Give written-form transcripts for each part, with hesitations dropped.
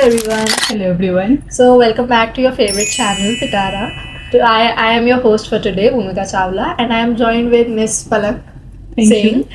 everyone. Hello everyone. So welcome back to your favorite channel, Pitara. I am your host for today, Bhumika Chawla, and I am joined with Miss Palak Thank Singh. you.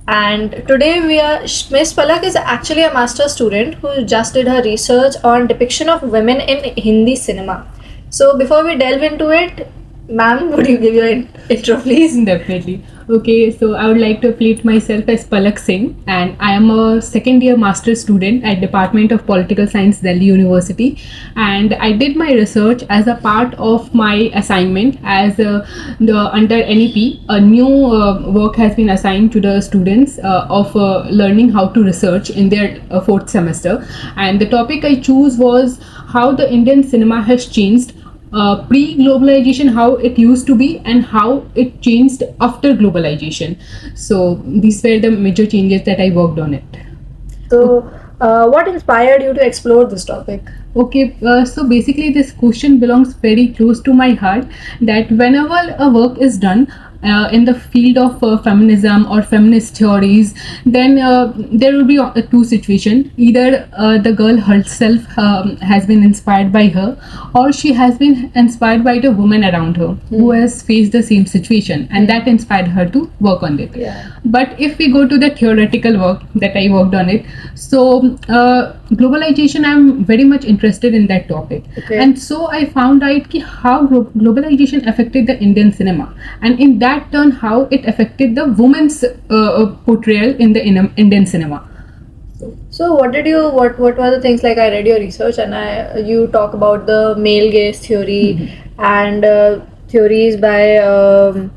And today Miss Palak is actually a master's student who just did her research on depiction of women in Hindi cinema. So before we delve into it, ma'am, would you give your intro, please? Definitely. Okay, so I would like to affiliate myself as Palak Singh, and I am a second year master's student at Department of Political Science, Delhi University. And I did my research as a part of my assignment as under NEP. A new work has been assigned to the students of learning how to research in their fourth semester. And the topic I chose was how the Indian cinema has changed pre-globalization, how it used to be and how it changed after globalization. So these were the major changes that I worked on it. So, what inspired you to explore this topic? Okay, so basically this question belongs very close to my heart, that whenever a work is done in the field of feminism or feminist theories, then there will be two situations. Either the girl herself has been inspired by her, or she has been inspired by the woman around her who has faced the same situation, and that inspired her to work on it. Yeah. But if we go to the theoretical work that I worked on it, so globalization, I'm very much interested in that topic. Okay. And so I found out how globalization affected the Indian cinema, and in that turn how it affected the women's portrayal in the Indian cinema. So what were the things, like I read your research and you talk about the male gaze theory and theories by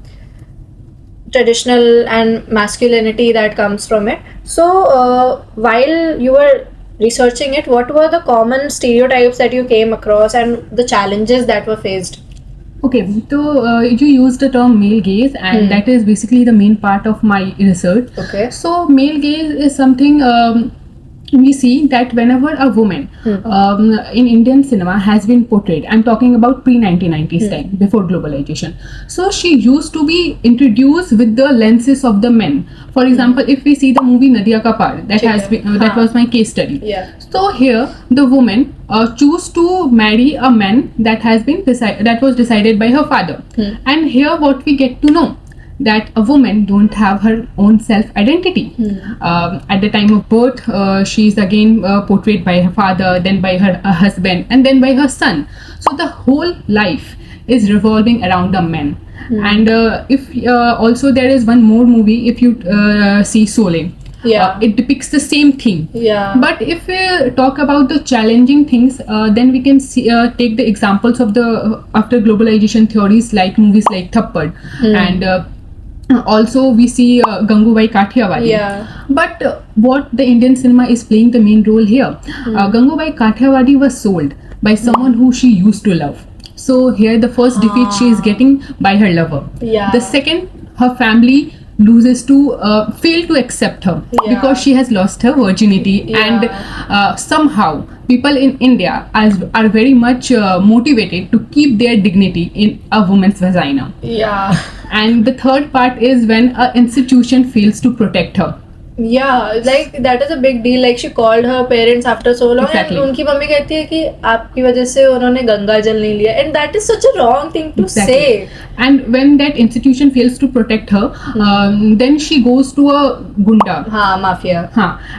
traditional and masculinity that comes from it. So while you were researching it, what were the common stereotypes that you came across and the challenges that were faced? Okay, so you used the term male gaze, and that is basically the main part of my research. Okay. So male gaze is something we see that whenever a woman in Indian cinema has been portrayed, I'm talking about pre-1990s time, before globalization. So she used to be introduced with the lenses of the men. For example, if we see the movie Nadia Ka Paar, that has been that was my case study. Yeah. So here the woman choose to marry a man that has been that was decided by her father. And here what we get to know, that a woman don't have her own self identity. At the time of birth, she is again portrayed by her father, then by her husband, and then by her son. So the whole life is revolving around a man. And if also there is one more movie, if you see Sole. Yeah. It depicts the same thing. Yeah. But if we talk about the challenging things, then we can see, take the examples of the after globalization theories, like movies like Thappad, and also we see Gangubai Kathiawadi. Yeah. But what the Indian cinema is playing the main role here. Gangubai Kathiawadi was sold by someone who she used to love. So here the first defeat she is getting by her lover. Yeah. The second, her family loses to fail to accept her because she has lost her virginity. And somehow people in India are very much motivated to keep their dignity in a woman's vagina. Yeah. And the third part is when an institution fails to protect her. Yeah, like that is a big deal. Like she called her parents after so long, Exactly. and उनकी mummy कहती है कि आपकी वजह से उन्होंने गंगा जल नहीं लिया, and that is such a wrong thing to say. And when that institution fails to protect her, then she goes to a gunda. हाँ, mafia.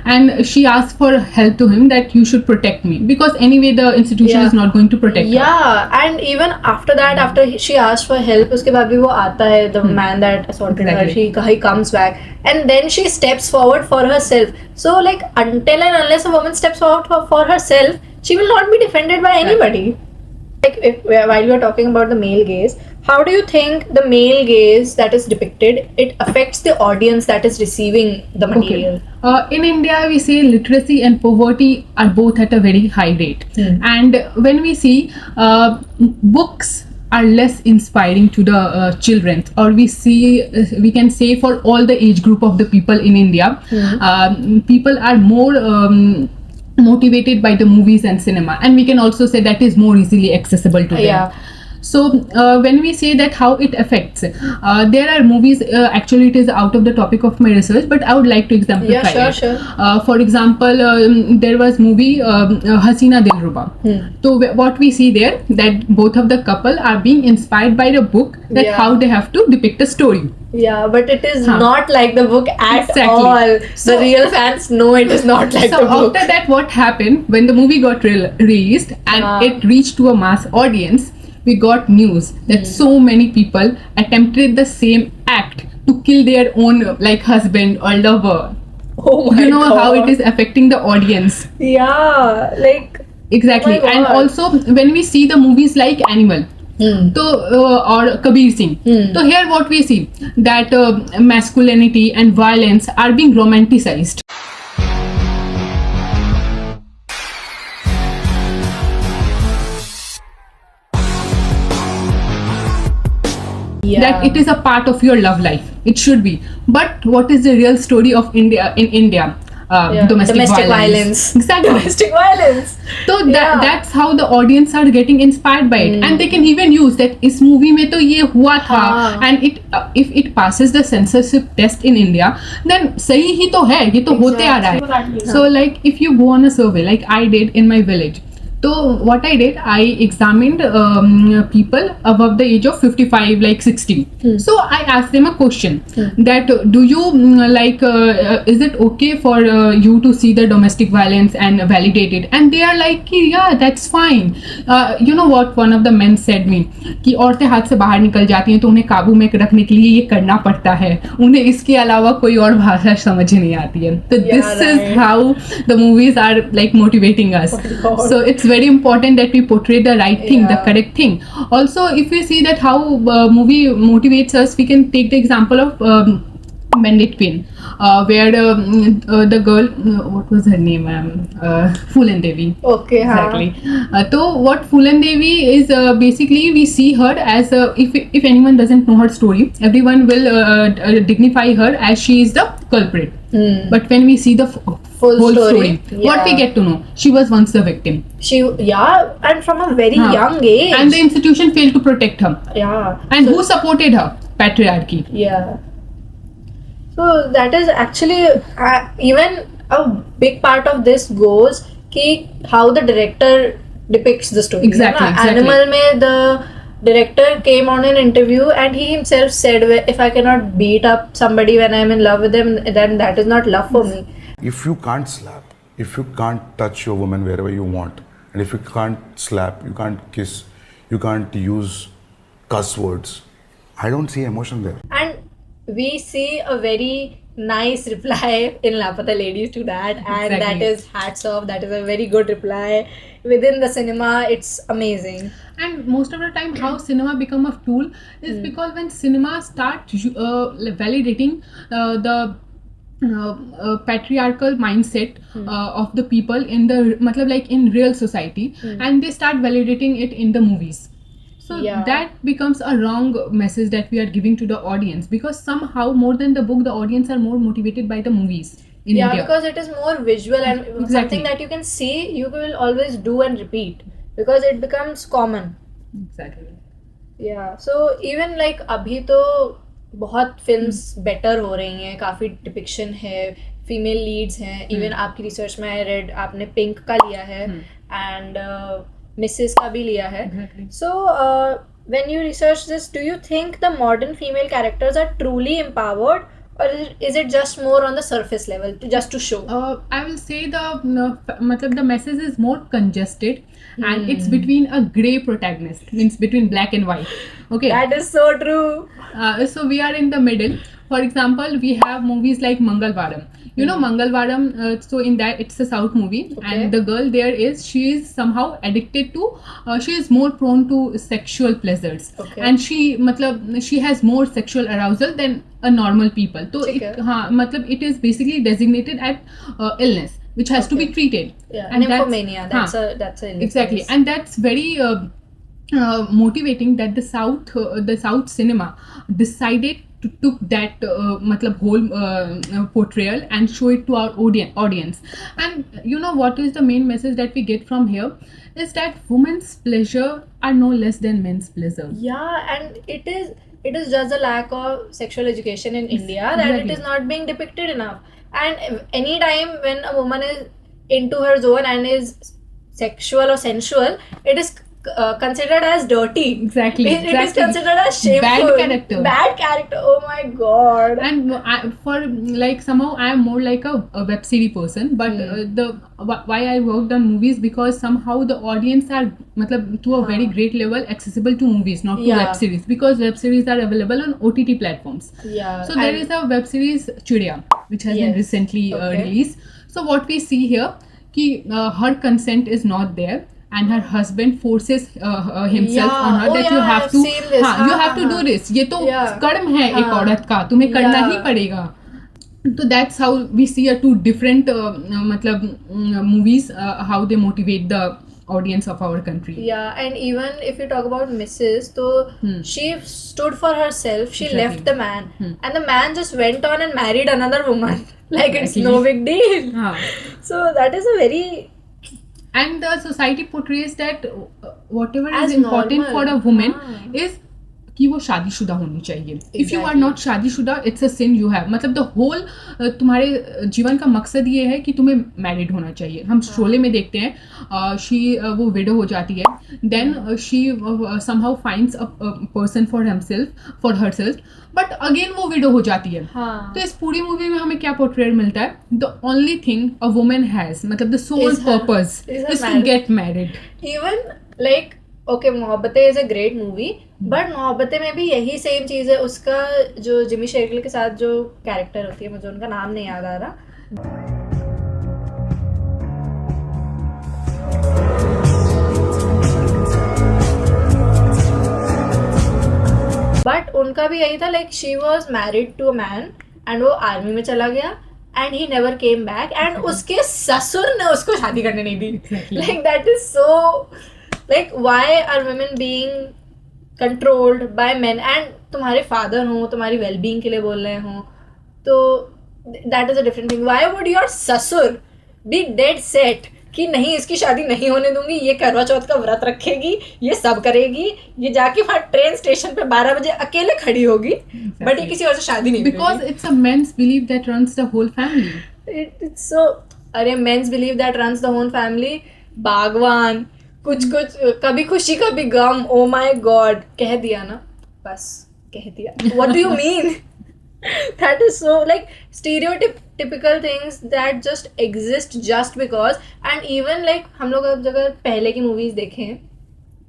And she asks for help to him, that you should protect me, because anyway the institution is not going to protect her. Yeah, and even after that, after she asked for help, उसके बाद भी वो आता है, the man that assaulted her, he comes back, and then she steps forward for herself. So like until and unless a woman steps forward for herself, she will not be defended by anybody. Like while you are talking about the male gaze, how do you think the male gaze that is depicted, it affects the audience that is receiving the material? In India, we say literacy and poverty are both at a very high rate. And when we see books are less inspiring to the children, or we can say for all the age group of the people in India, people are more motivated by the movies and cinema, and we can also say that is more easily accessible to them. So when we say that how it affects, there are movies, actually it is out of the topic of my research, but I would like to exemplify Yeah, it. sure. For example, there was movie Hasina Dilruba. So what we see there, that both of the couple are being inspired by the book, that Yeah. how they have to depict a story. Yeah, but it is Huh. not like the book at Exactly. all. So- The real fans know it is not like So the book. after that, what happened when the movie got released and Ah. it reached to a mass audience, we got news Hmm. that so many people attempted the same act to kill their own like husband or lover. Oh my You know God. how it is affecting the audience. Yeah, like Exactly. Oh my And God. also when we see the movies like Animal, so or Kabir Singh, so here what we see, that masculinity and violence are being romanticized. yeah. That it is a part of your love life. It should be. But what is the real story of India in India? Yeah, Domestic violence. Exactly. Domestic violence. So Yeah. that's how the audience are getting inspired by it, and they can even use that इस movie में तो ये हुआ था, हाँ. and it if it passes the censorship test in India, then सही ही तो है, ये तो होते आ रहा है. Exactly. So like if you go on a survey like I did in my village, so what I did, I examined people above the age of 55, like 60. So I asked them a question that do you is it okay for you to see the domestic violence and validate it? And they are like, yeah, that's fine. You know what one of the men said me, कि औरतें हाथ से बाहर निकल जाती हैं तो उन्हें काबू में रखने के लिए ये करना पड़ता है, उन्हें इसके अलावा कोई और भाषा समझ नहीं आती है. तो Yeah, this is right. how the movies are like motivating us. God. So it's very important that we portray the right thing, the Yeah. correct thing. Also, if we see that how movie motivates us, we can take the example of Bandit Queen, where the girl, what was her name? Phulan Devi. Okay, Exactly. So what Phulan Devi is, basically we see her as if anyone doesn't know her story, everyone will dignify her as she is the culprit. But when we see the Full whole story, story, what we yeah. get to know, she was once the victim, and from a very Huh. young age. and the institution failed to protect her. Yeah. And who supported her? Patriarchy. Yeah. So that is actually even a big part of this goes कि how the director depicts the story. Exactly, है ना? exactly. Animal में the director came on an interview and he himself said, if I cannot beat up somebody when I'm in love with them, then that is not love for me. If you can't slap, if you can't touch your woman wherever you want, and if you can't slap, you can't kiss, you can't use cuss words, I don't see emotion there. And we see a very nice reply in Lapata Ladies to that, and that Exactly. is hats off. That is a very good reply. Within the cinema, it's amazing. And most of the time, how cinema become a tool is because when cinema start validating the patriarchal mindset of the people in the matlab like in real society, and they start validating it in the movies. So Yeah. that becomes a wrong message that we are giving to the audience, because somehow more than the book, the audience are more motivated by the movies in Yeah, India. because it is more visual and Exactly. something that you can see, you will always do and repeat because it becomes common. Exactly. Yeah, so even like अभी तो बहुत films better हो रही हैं, काफ़ी depiction है, female Leeds हैं. Even आपकी रिसर्च में आई रेड आपने पिंक का लिया है एंड मिसेस का भी लिया है. Exactly. So when you research this, do you think the modern female characters are truly empowered, or is it just more on the surface level just to show? I will say matlab the message is more congested, and it's between a grey protagonist, means between black and white. Okay. That is so true. So we are in the middle. For example, we have movies like Mangalvaram. You know Mangalvaram, so in that it's a South movie, Okay. and the girl there she is somehow addicted to, she is more prone to sexual pleasures, Okay. and she has more sexual arousal than a normal people. So ठीक it, है. it is basically designated as illness which has to be Okay. treated. Yeah, And that's- nymphomania. That's a illness. Exactly, and that's very motivating that the South cinema decided to took that matlab whole portrayal and show it to our audience. And you know what is the main message that we get from here is that women's pleasure are no less than men's pleasure. Yeah, and it is just a lack of sexual education in India that it Exactly. is not being depicted enough. And any time when a woman is into her zone and is sexual or sensual, it is considered as dirty. Exactly, It is exactly. considered as shameful. Bad character. Bad character. Oh my god. And for like somehow I am more like a web series person, but why I worked on movies, because somehow the audience are matlab to a very great level accessible to movies, not to Yeah. web series, because web series are available on OTT platforms. Yeah. So there is a web series Chidiya which has been Yes. recently Okay. released. So what we see here ki her consent is not there and her husband forces himself Yeah. on her Oh, that yeah, you have I've to seen this. you हाँ, have to हाँ, do this, ये तो Yeah. कर्म है एक हाँ. औरत का, तुम्हें करना Yeah. ही पड़ेगा. So that's how we see a two different matlab movies, how they motivate the audience of our country. Yeah, and even if you talk about Mrs., so she stood for herself. She Exactly. left the man, and the man just went on and married another woman. Like it's Exactly. no big deal. हाँ. So that is a very And the society portrays that whatever As is important normal. for a woman हाँ. is कि वो शादीशुदा होनी चाहिए. If you are Exactly. not शादीशुदा, it's a sin you have. मतलब the whole तुम्हारे जीवन का मकसद ये है कि तुम्हें मैरिड होना चाहिए. हम शोले में देखते हैं she वो विडो हो जाती है, then she somehow finds a person for herself, but again वो विडो हो जाती है. हाँ. तो इस पूरी मूवी में हमें क्या पोर्ट्रेट मिलता है? The only thing a woman has, मतलब the sole Is her- purpose is her is to marriage. get married. Even like okay, Mohabbatein is a great movie, but Mohabbatein में भी यही सेम चीज़ है. उसका जो जिमी शेरगिल के साथ जो कैरेक्टर होती है, मुझे उनका नाम नहीं याद आ रहा. बट उनका भी यही था, like she was married to a man and वो आर्मी में चला गया and he never came back and उसके ससुर ने उसको शादी करने नहीं दी. Exactly. Like that is so like why are women being controlled by men. And तुम्हारे फादर हो, तुम्हारी वेलबींग के लिए बोल रहे हो, तो that is a different thing. Why would your sasur be dead set कि नहीं इसकी शादी नहीं होने दूंगी, ये करवा चौथ का व्रत रखेगी, ये सब करेगी, ये जाके वहाँ ट्रेन स्टेशन पे 12 बजे अकेले खड़ी होगी, बट ये किसी और से शादी नहीं Because it's a men's belief that runs the whole family. It's so. अरे men's believe that runs the whole family. Baghban कुछ कभी खुशी कभी गम. ओ माय गॉड, कह दिया ना, बस कह दिया. What do you mean? That is so like stereotypical things that just exist just because. And even like हम लोग अगर पहले की मूवीज देखें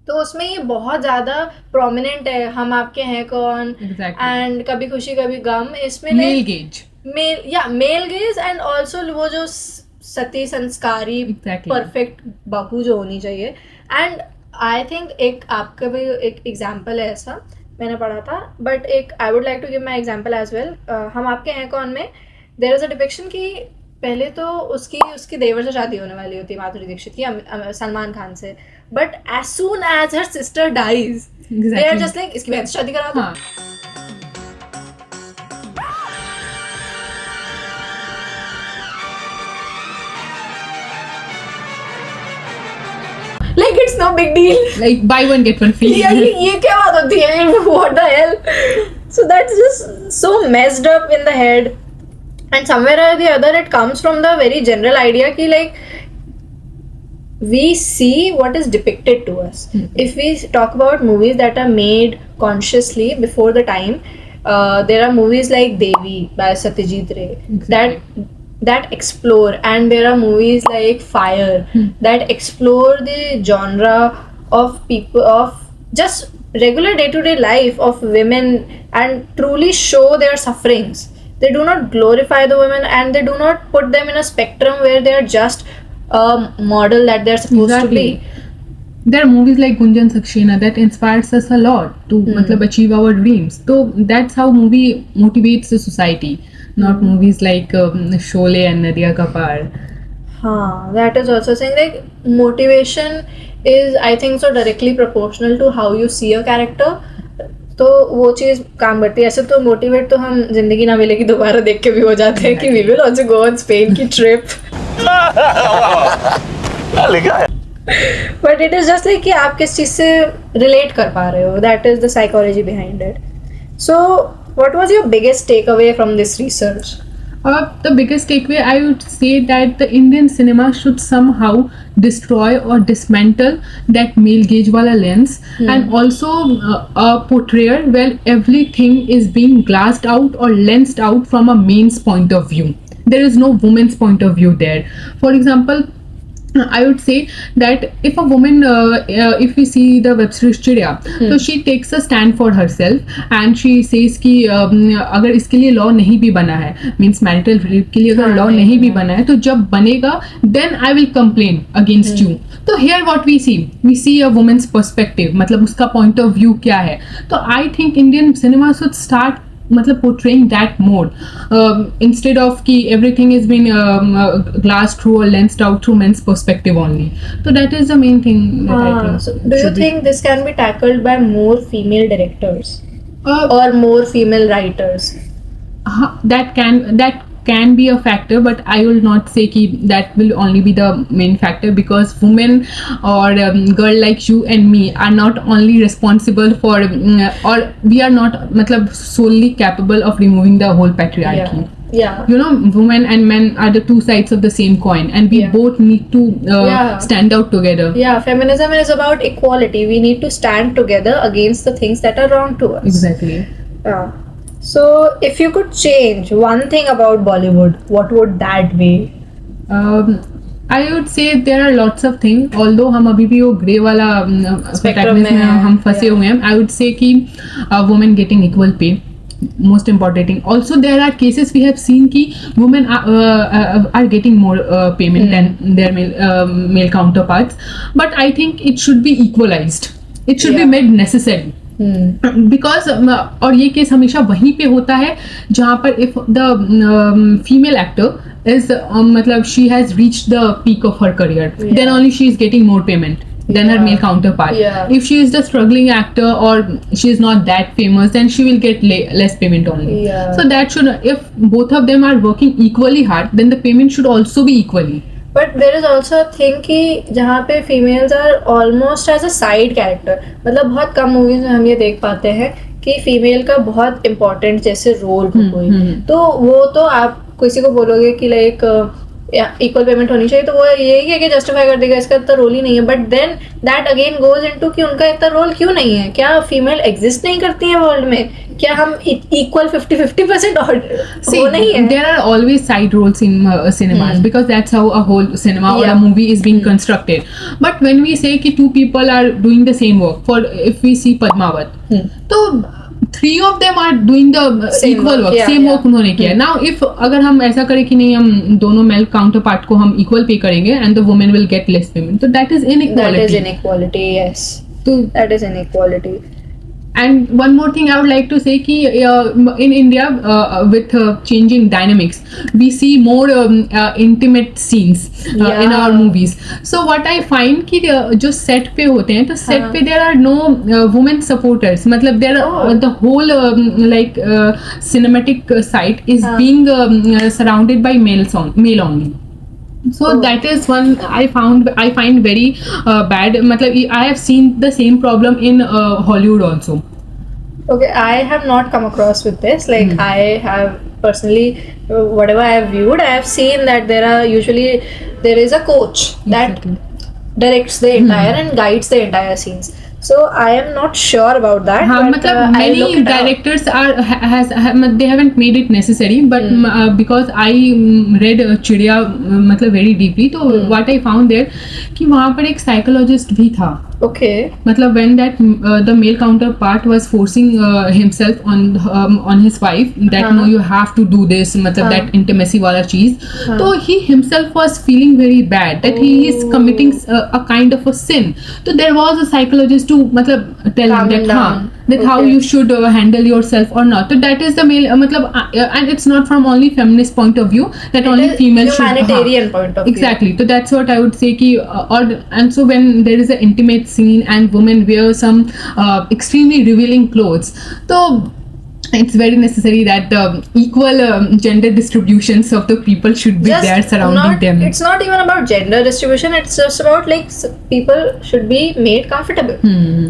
तो उसमें ये बहुत ज़्यादा प्रोमिनेंट है. हम आपके हैं कौन Exactly. एंड कभी खुशी कभी गम. इसमें Male gaze. Male gaze and also वो जो सती संस्कारी Exactly. परफेक्ट बहू जो होनी चाहिए. एंड आई थिंक एक आपका भी एक एग्जाम्पल है ऐसा, मैंने पढ़ा था, बट एक I would like to give my example as well. हम आपके हैं कौन में देयर इज अ डिपिक्शन कि पहले तो उसकी देवर से शादी होने वाली होती है, माधुरी दीक्षित की, सलमान खान से. But as soon as her sister dies they are just like इसकी बहन से शादी करा दो. हाँ. Like it's no big deal. Like buy one get one free. ये क्या बात होती है? What the hell? So that's just so messed up in the head. And somewhere or the other, it comes from the very general idea कि like we see what is depicted to us. If we talk about movies that are made consciously before the time, there are movies like Devi by Satyajit Ray that explore, and there are movies like Fire that explore the genre of people, of just regular day-to-day life of women, and truly show their sufferings. They do not glorify the women, and they do not put them in a spectrum where they are just a model that they're supposed to be. There are movies like Gunjan Saxena that inspires us a lot to matlab achieve our dreams. So that's how movie motivates the society, not movies like Sholay and Nadia Kapar. That is also saying like motivation is I think so directly proportional to how you see a character. तो वो चीज़ काम करती है. ऐसे तो motivate तो हम जिंदगी ना मिलेगी दोबारा देख के भी हो जाते हैं कि we will also go on Spain की trip. But it is just like कि आप किस चीज से रिलेट कर पा रहे हो. That is the psychology behind it. So what was your biggest takeaway from this research? The biggest takeaway, I would say that the Indian cinema should somehow destroy or dismantle that male gaze wala lens, and also a portrayal where everything is being glassed out or lensed out from a man's point of view. There is no woman's point of view there. For example, I would say that if a woman, if we see the web series Chidiya, so she takes a stand for herself and she says कि अगर इसके लिए law नहीं भी बना है, means marital rape के लिए अगर लॉ नहीं भी बना है, तो जब बनेगा then I will complain against you. तो here what we see a woman's perspective, मतलब उसका point of view क्या है. तो I think Indian cinema should start मतलब portraying that more, instead of कि everything is being glassed through or lensed out through men's perspective only. So that is the main thing that I think. So do you think this can be tackled by more female directors or more female writers? That can be a factor, but I will not say कि that will only be the main factor, because women or girl like you and me are not only responsible for or we are not मतलब solely capable of removing the whole patriarchy. Yeah. You know, women and men are the two sides of the same coin, and we both need to stand out together. Yeah, feminism is about equality. We need to stand together against the things that are wrong to us. Exactly. Yeah. So, if you could change one thing about Bollywood, what would that be? I would say there are lots of things. Although हम अभी भी वो grey वाला Spectrum में हम फंसे हुए हैं. I would say कि women getting equal pay, most important thing. Also there are cases we have seen कि women are getting more payment than their male counterparts. But I think it should be equalized. It should be made necessary. Because और ये case हमेशा वहीं पे होता है जहाँ पर if the female actor is मतलब she has reached the peak of her career, then only she is getting more payment than her male counterpart. If she is the struggling actor or she is not that famous, then she will get less payment only. So that should, if both of them are working equally hard, then the payment should also be equally. But there is also a thing कि जहाँ पे females are almost as a side character. मतलब बहुत कम movies में हम ये देख पाते हैं कि फीमेल का बहुत इम्पोर्टेंट जैसे रोल हो कोई, तो वो तो आप किसी को बोलोगे कि लाइक इक्वल पेमेंट होनी चाहिए, तो वो यही है कि जस्टिफाई कर देगा इसका इतना रोल ही नहीं है. But then that again goes into कि उनका इतना रोल क्यों नहीं है. क्या फीमेल एग्जिस्ट नहीं करती है वर्ल्ड में? क्या हम इक्वल 50-50% और वो नहीं है? There are always side roles in cinemas because that's how a whole cinema or a movie is being constructed. But when we say कि two people are doing the same work, for if we see Padmavat, तो 3 of them are doing the equal work, same work उन्होंने किया. Now if अगर हम ऐसा करें कि नहीं हम दोनों male counterpart को हम equal pay करेंगे and the woman will get less payment, so that is inequality. That is inequality, yes. That is inequality. And one more thing I would like to say कि in India with changing dynamics, we see more intimate scenes in our movies. So what I find कि जो set पे होते हैं, तो set पे there are no women supporters. मतलब there are the whole like cinematic site is being surrounded by male only. So that is one I find very bad. मतलब I have seen the same problem in Hollywood also. Okay, I have not come across with this. Like I have personally, whatever I have viewed, I have seen that there is a coach that directs the entire and guides the entire scenes. So I am not sure about that. हाँ, मतलब many directors they haven't made it necessary, but because I read चिड़िया मतलब very deeply, तो what I found there कि वहाँ पर एक psychologist भी था. Okay. मतलब when that the male counterpart was forcing himself on his wife that no you have to do this, मतलब that intimacy वाला चीज, तो he himself was feeling very bad that he is committing a kind of a sin. So there was a psychologist to मतलब tell him that that how Okay. you should handle yourself or not. So that is the male and it's not from only feminist point of view that only It is female should humanitarian point of view. exactly. So that's what I would say ki, and so when there is an intimate scene and women wear some extremely revealing clothes, so it's very necessary that the equal gender distributions of the people should be there surrounding them. It's not even about gender distribution. It's just about like people should be made comfortable.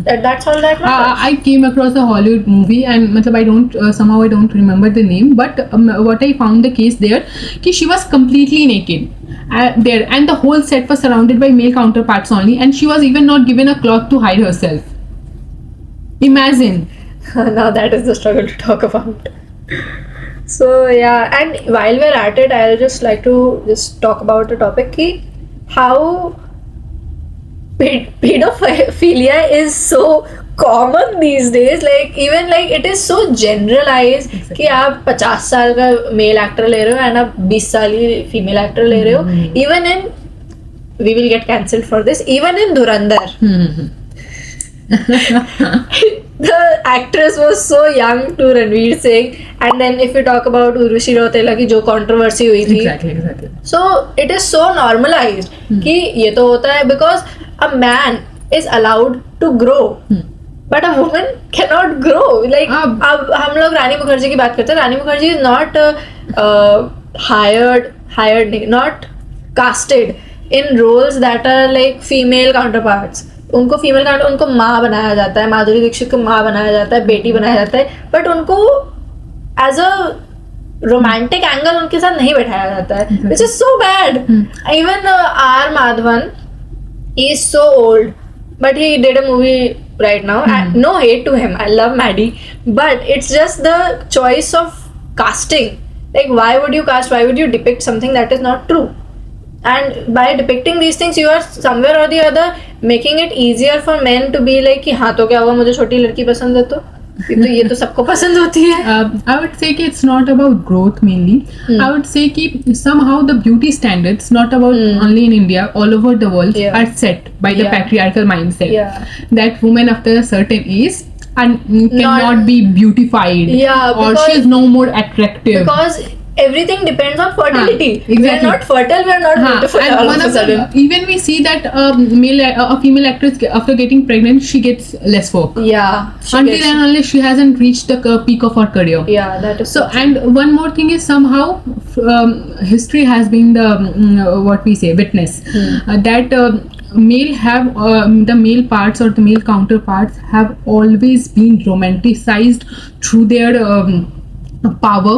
That's all that matters. I came across a Hollywood movie and matlab, I don't somehow I don't remember the name, but what I found the case there ki she was completely naked there, and the whole set was surrounded by male counterparts only, and she was even not given a cloth to hide herself. Imagine. Now that is the struggle to talk about. So yeah, and while we're at it, I'll just like to just talk about a topic ki how pedophilia is so common these days. Like even like it is so generalized कि आप 50 साल का male actor ले रहे हो and आप 20 साल की फीमेल एक्टर ले रहे हो. Even in, we will get cancelled for this, even in Dhurandhar. The actress was so young to Ranveer Singh, and then if we talk about Urvashi Rautela की जो controversy हुई थी, Exactly. so it is so normalized कि ये तो होता है because a man is allowed to grow, but a woman cannot grow. Like अब हम लोग रानी मुखर्जी की बात करते हैं. रानी Mukherjee is not hired, not casted in roles that are like female counterparts. उनको फीमेल काउंटर, उनको माँ बनाया जाता है, माधुरी दीक्षित को माँ बनाया जाता है, बेटी बनाया जाता है, बट उनको एज अ रोमांटिक एंगल उनके साथ नहीं बैठाया जाता है, which is so bad. Even R Madhavan is so old, but he did a movie right now. No hate to him, I love Maddie, but it's just the choice of casting. Like why would you depict something that is not true? And by depicting these things, you are somewhere or the other making it easier for men to be like कि हाँ तो क्या हुआ, मुझे छोटी लड़की पसंद है तो ये तो सबको पसंद होती है. I would say कि it's not about growth mainly. I would say कि somehow the beauty standards, not about only in India, all over the world, are set by the patriarchal mindset. That women after a certain age cannot be beautified, or she is no more attractive. Because everything depends on fertility. Exactly. We are not fertile, we are not beautiful and all of a sudden. Even we see that a female actress after getting pregnant, she gets less work. Yeah. Until and unless she hasn't reached the peak of her career. Yeah, that is so. And one more thing is somehow history has been the what we say witness that the male parts or the male counterparts have always been romanticized through their power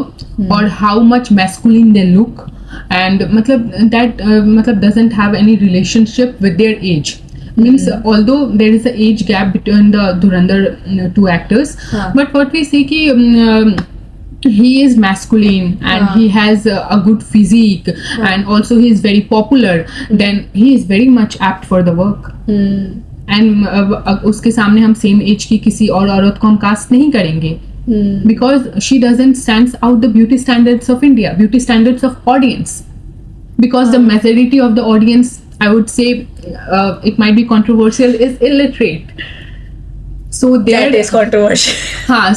or how much masculine they look, and that doesn't have any relationship with their age. Means although there is an age gap between the Dhurandhar two actors, but what we say ki he is masculine and he has a good physique and also he is very popular, then he is very much apt for the work. And उसके सामने हम same age की किसी और औरत को हम cast नहीं करेंगे. Because she doesn't stands out the beauty standards of India, beauty standards of audience, because the majority of the audience, I would say, it might be controversial, is illiterate. So that is controversial.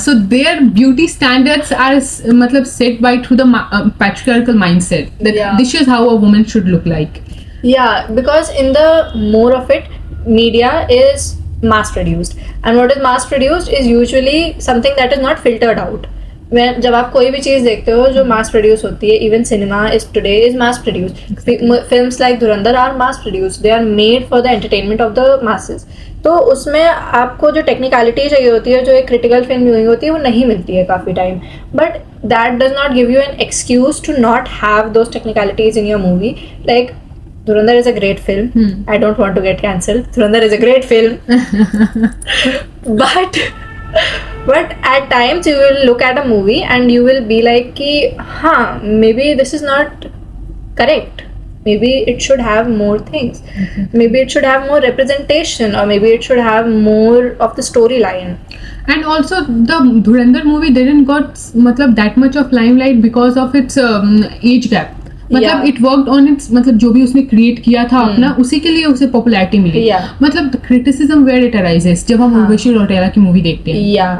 So their beauty standards are set by through the patriarchal mindset that this is how a woman should look like. Yeah, because in the more of it, media is mass produced, and what is mass produced is usually something that is not filtered out. जब आप कोई भी चीज़ देखते हो जो mass produce होती है, even cinema is today is mass produced. Films like Dhurandhar are mass produced. They are made for the entertainment of the masses. तो उसमें आपको जो टेक्निकलिटी चाहिए होती है, जो एक क्रिटिकल फिल्म व्यूइंग होती है, वो नहीं मिलती है काफ़ी time. But that does not give you an excuse to not have those technicalities in your movie. Like Dhurandhar is a great film. I don't want to get cancelled. Dhurandhar is a great film. But at times you will look at a movie and you will be like ki, maybe this is not correct. Maybe it should have more things. Maybe it should have more representation, or maybe it should have more of the storyline. And also the Dhurandhar movie didn't got that much of limelight because of its age gap. मतलब Yeah. It worked on it's, मतलब जो भी उसने create किया था अपना, उसी के लिए उसे पॉपुलैरिटी मिली. Yeah. मतलब क्रिटिसिज्म वेयर इट अराइजेस, जब हम हाँ. उर्वशी रौटेला की मूवी देखते हैं, Yeah.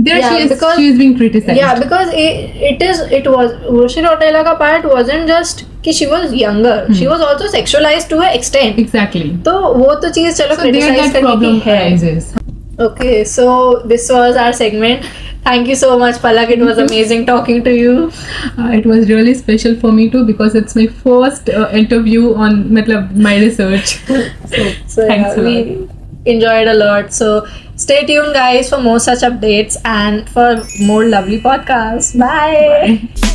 there Yeah, she is being criticized. Yeah, because it was Urvashi Rautela ka part wasn't just कि she was younger, she was also sexualized to an extent. Exactly. तो वो तो चीज चलो So there criticize that करने problem की है. arises. Okay, so this was our segment. Thank you so much, Palak. It was amazing talking to you. It was really special for me too, because it's my first interview on matlab, my research. So thanks a lot. We enjoyed a lot. So stay tuned, guys, for more such updates and for more lovely podcasts. Bye. Bye.